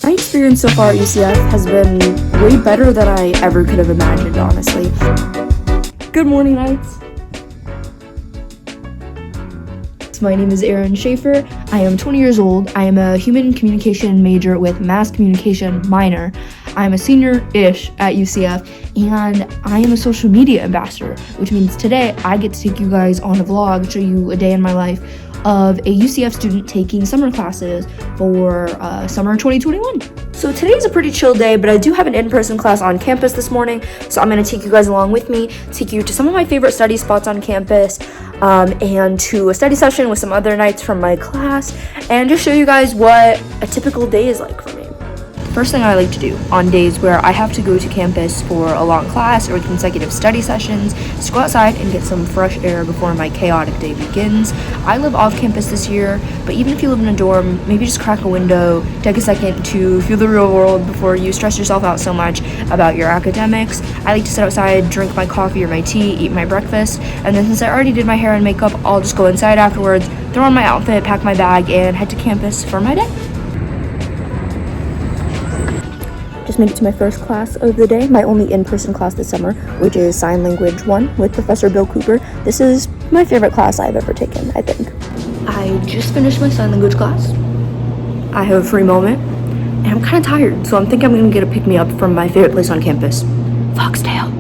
My experience so far at UCF has been way better than I ever could have imagined, honestly. Good morning, Knights. My name is Aaron Schaefer. I am 20 years old. I am a human communication major with mass communication minor. I'm a senior-ish at UCF, and I am a social media ambassador, which means today I get to take you guys on a vlog, show you a day in my life of a UCF student taking summer classes for summer 2021. So today's a pretty chill day, but I do have an in-person class on campus this morning, so I'm going to take you guys along with me, take you to some of my favorite study spots on campus, and to a study session with some other Knights from my class, and just show you guys what a typical day is like for me. First thing I like to do on days where I have to go to campus for a long class or consecutive study sessions is to go outside and get some fresh air before my chaotic day begins. I live off campus this year, but even if you live in a dorm, maybe just crack a window, take a second to feel the real world before you stress yourself out so much about your academics. I like to sit outside, drink my coffee or my tea, eat my breakfast, and then since I already did my hair and makeup, I'll just go inside afterwards, throw on my outfit, pack my bag, and head to campus for my day. Just made it to my first class of the day, my only in-person class this summer, which is Sign Language 1 with Professor Bill Cooper. This is my favorite class I've ever taken, I think. I just finished my sign language class. I have a free moment, and I'm kind of tired, so I'm thinking I'm going to get a pick-me-up from my favorite place on campus, Foxtail.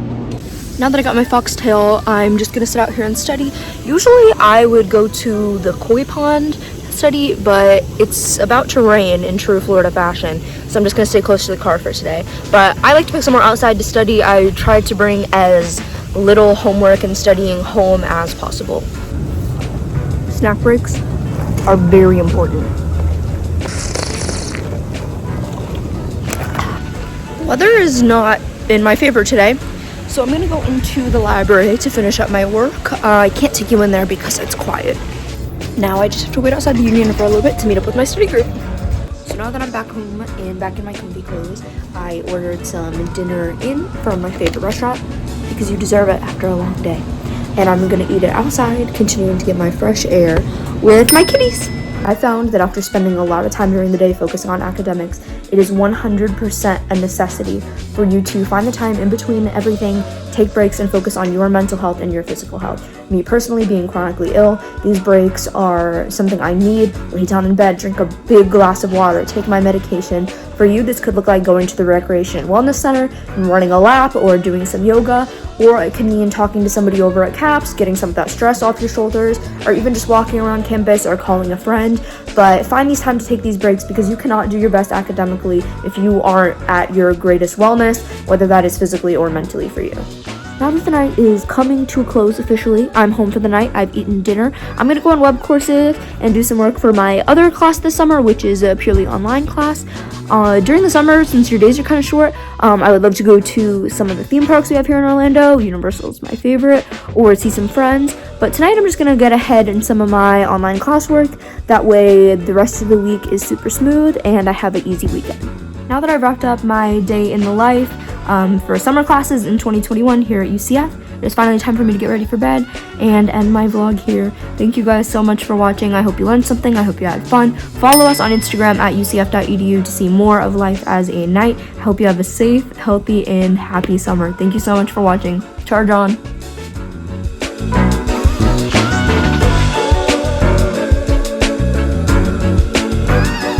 Now that I got my foxtail, I'm just going to sit out here and study. Usually I would go to the koi pond study, but it's about to rain in true Florida fashion, so I'm just gonna stay close to the car for today. But I like to pick somewhere outside to study. I tried to bring as little homework and studying home as possible. Snack breaks are very important. Weather is not in my favor today, so I'm gonna go into the library to finish up my work. I can't take you in there because it's quiet. Now I just have to wait outside the Union for a little bit to meet up with my study group. So now that I'm back home and back in my comfy clothes, I ordered some dinner in from my favorite restaurant because you deserve it after a long day. And I'm gonna eat it outside, continuing to get my fresh air with my kitties. I found that after spending a lot of time during the day focusing on academics, it is 100% a necessity for you to find the time in between everything, take breaks, and focus on your mental health and your physical health. Me personally, being chronically ill, these breaks are something I need. Lay down in bed, drink a big glass of water, take my medication. For you, this could look like going to the Recreation Wellness Center and running a lap or doing some yoga, or it could mean talking to somebody over at CAPS, getting some of that stress off your shoulders, or even just walking around campus or calling a friend. But find these time to take these breaks because you cannot do your best academically if you aren't at your greatest wellness, whether that is physically or mentally for you. Now that the night is coming to a close officially, I'm home for the night, I've eaten dinner. I'm gonna go on web courses and do some work for my other class this summer, which is a purely online class. During the summer, since your days are kind of short, I would love to go to some of the theme parks we have here in Orlando. Universal is my favorite, or see some friends. But tonight I'm just gonna get ahead in some of my online classwork. That way the rest of the week is super smooth and I have an easy weekend. Now that I've wrapped up my day in the life for summer classes in 2021 here at UCF, it's finally time for me to get ready for bed and end my vlog here. Thank you guys so much for watching. I hope you learned something. I hope you had fun. Follow us on Instagram at ucf.edu to see more of life as a Knight. I hope you have a safe, healthy, and happy summer. Thank you so much for watching. Charge on.